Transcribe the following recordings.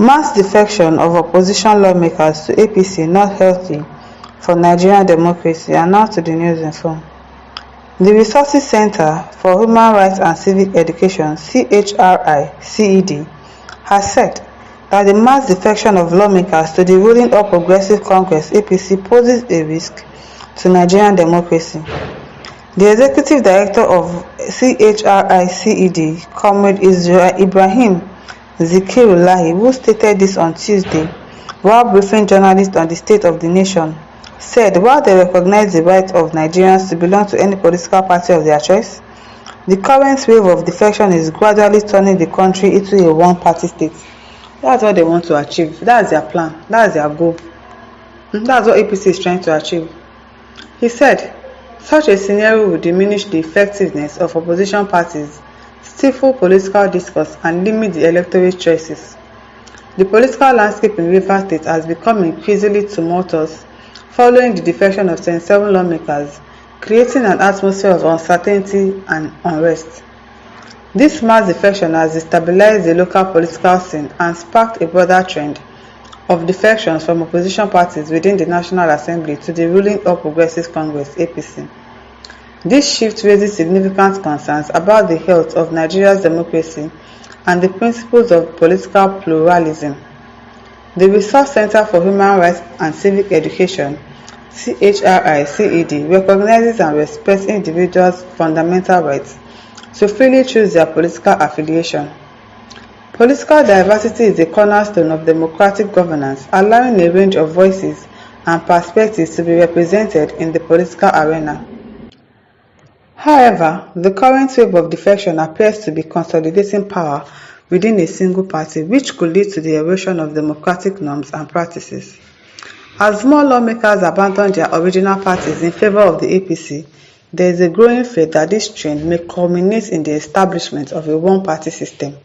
Mass defection of opposition lawmakers to APC not healthy for Nigerian democracy, announced to the News Inform. The Resources Center for Human Rights and Civic Education (CHRI-CED) has said that the mass defection of lawmakers to the ruling All Progressive Congress (APC) poses a risk to Nigerian democracy. The executive director of CHRI-CED, Comrade Ibrahim Zikirullahi, who stated this on Tuesday while briefing journalists on the state of the nation, said while they recognize the right of Nigerians to belong to any political party of their choice, the current wave of defection is gradually turning the country into a one-party state. That's what they want to achieve. That's their plan. That's their goal. That's what APC is trying to achieve. He said, such a scenario would diminish the effectiveness of opposition parties, stifle political discourse, and limit the electorate choices. The political landscape in Rivers State has become increasingly tumultuous following the defection of 27 lawmakers, creating an atmosphere of uncertainty and unrest. This mass defection has destabilized the local political scene and sparked a broader trend of defections from opposition parties within the National Assembly to the ruling All Progressive Congress (APC). This shift raises significant concerns about the health of Nigeria's democracy and the principles of political pluralism. The Resource Center for Human Rights and Civic Education (CHRI-CED) recognizes and respects individuals' fundamental rights to freely choose their political affiliation. Political diversity is a cornerstone of democratic governance, allowing a range of voices and perspectives to be represented in the political arena. However, the current wave of defection appears to be consolidating power within a single party, which could lead to the erosion of democratic norms and practices. As more lawmakers abandon their original parties in favor of the APC, there is a growing fear that this trend may culminate in the establishment of a one-party system.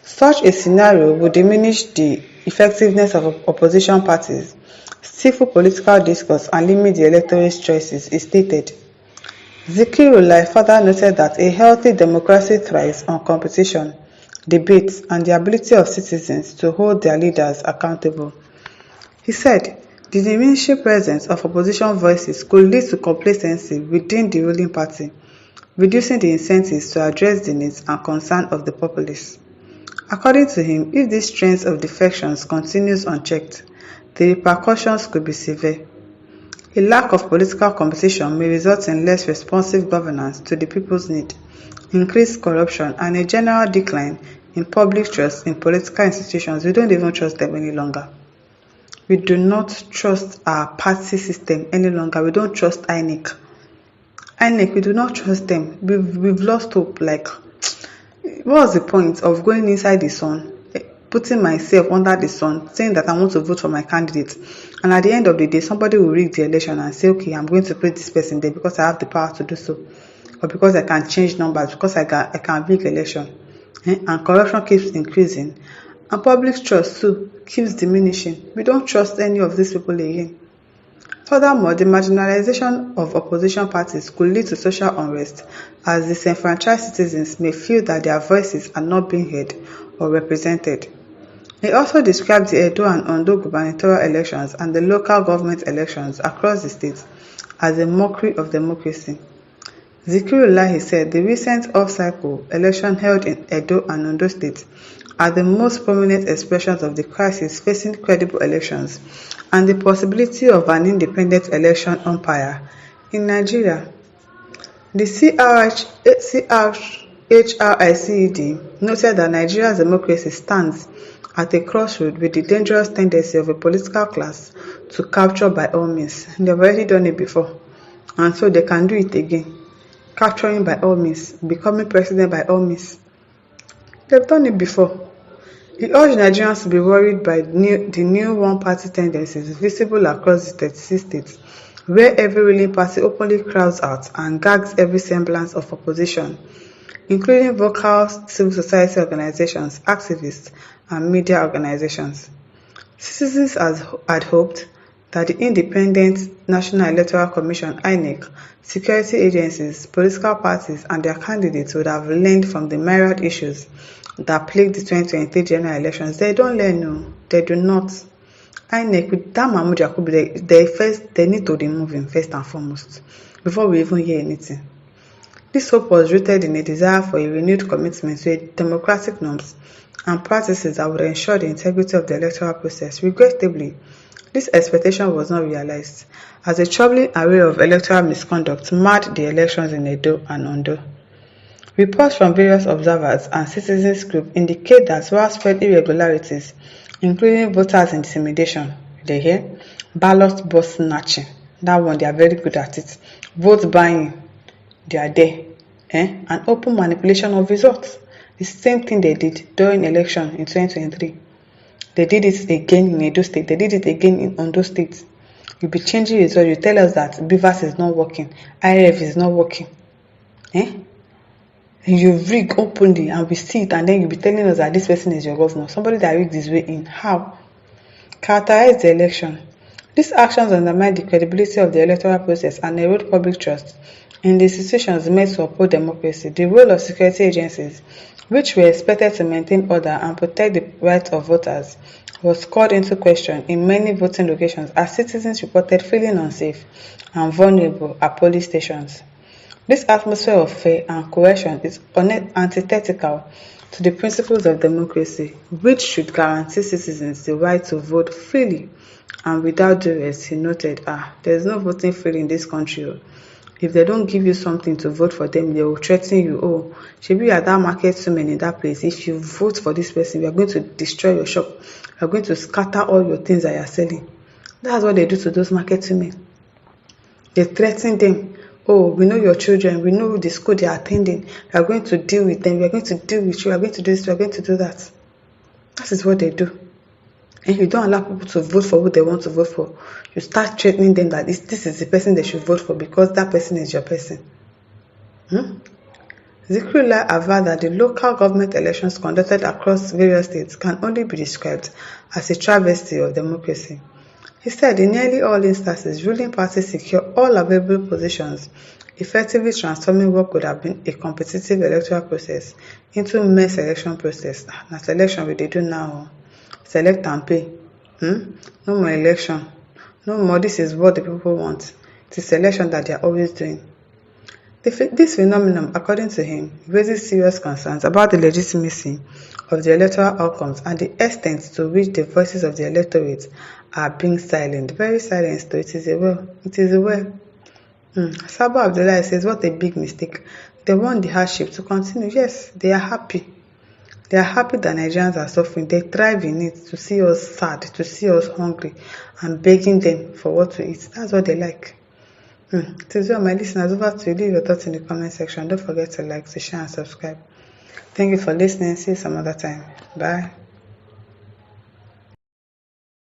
Such a scenario would diminish the effectiveness of opposition parties, stifle political discourse, and limit the electorate's choices, he stated. Zikirullahi further noted that a healthy democracy thrives on competition, debate, and the ability of citizens to hold their leaders accountable. He said, the diminishing presence of opposition voices could lead to complacency within the ruling party, reducing the incentives to address the needs and concerns of the populace. According to him, if these trends of defections continues unchecked, the repercussions could be severe. A lack of political competition may result in less responsive governance to the people's need, increased corruption, and a general decline in public trust in political institutions. We don't even trust them any longer. We do not trust our party system any longer. We don't trust INEC. We do not trust them. We've lost hope. Like, what's the point of going inside the sun, putting myself under the sun, saying that I want to vote for my candidate, and at the end of the day, somebody will rig the election and say, okay, I'm going to put this person there because I have the power to do so, or because I can change numbers, because I can rig election. And corruption keeps increasing, and public trust too keeps diminishing. We don't trust any of these people again. Furthermore, the marginalization of opposition parties could lead to social unrest, as disenfranchised citizens may feel that their voices are not being heard or represented. He also described the Edo and Ondo gubernatorial elections and the local government elections across the state as a mockery of democracy. Zikirullahi said the recent off-cycle election held in Edo and Ondo states are the most prominent expressions of the crisis facing credible elections and the possibility of an independent election umpire in Nigeria. The CHRICED noted that Nigeria's democracy stands at a crossroad with the dangerous tendency of a political class to capture by all means. They've already done it before, and so they can do it again. Capturing by all means, becoming president by all means. They've done it before. He urged Nigerians to be worried by the new one-party tendencies visible across the 36 states, where every ruling party openly crowds out and gags every semblance of opposition, including vocal civil society organizations, activists, and media organizations. Citizens had hoped that the Independent National Electoral Commission (INEC), security agencies, political parties, and their candidates would have learned from the myriad issues that plagued the 2023 general elections. They don't learn, no, they do not. INEC with that Mahmood Yakubu, they need to remove him first and foremost before we even hear anything. This hope was rooted in a desire for a renewed commitment to democratic norms and practices that would ensure the integrity of the electoral process. Regrettably, this expectation was not realized, as a troubling array of electoral misconduct marred the elections in Edo and Ondo. Reports from various observers and citizens groups indicate that widespread irregularities, including voters intimidation, they hear, ballot box snatching, that one they are very good at it, vote buying, they are there, and open manipulation of results. The same thing they did during election in 2023. They did it again in Edo State. They did it again in Ondo State. You'll be changing results. You tell us that Beavers is not working, IRF is not working. And you rig openly and we see it, and then you'll be telling us that this person is your governor. Somebody that rigged his way in. How? Characterize the election. These actions undermine the credibility of the electoral process and erode public trust in the institutions meant to uphold democracy. The role of security agencies, which were expected to maintain order and protect the rights of voters, was called into question in many voting locations as citizens reported feeling unsafe and vulnerable at polling stations. This atmosphere of fear and coercion is antithetical to the principles of democracy, which should guarantee citizens the right to vote freely and without duress. He noted, there is no voting freely in this country. If they don't give you something to vote for them, they will threaten you. Shebi you are that market woman in that place. If you vote for this person, we are going to destroy your shop. We are going to scatter all your things that you are selling. That's what they do to those market women. They threaten them. We know your children. We know the school they are attending. We are going to deal with them. We are going to deal with you. We are going to do this. We are going to do that. That is what they do. And you don't allow people to vote for who they want to vote for. You start threatening them that this is the person they should vote for because that person is your person. Zikrullah averred that the local government elections conducted across various states can only be described as a travesty of democracy. He said in nearly all instances, ruling parties secure all available positions, effectively transforming what could have been a competitive electoral process into a mere selection process. Now, selection we they do now. Select and pay. No more election. No more. This is what the people want. It is selection that they are always doing. This phenomenon, according to him, raises serious concerns about the legitimacy of the electoral outcomes and the extent to which the voices of the electorate are being silent. Very silent, though. It is a well. It is a well. Sabo Abdullah says, what a big mistake. They want the hardship to continue. Yes, they are happy. They are happy that Nigerians are suffering. They thrive in it, to see us sad, to see us hungry, and begging them for what to eat. That's what they like. It is well, my listeners. Over to you. Leave your thoughts in the comment section. Don't forget to like, to share, and subscribe. Thank you for listening. See you some other time. Bye.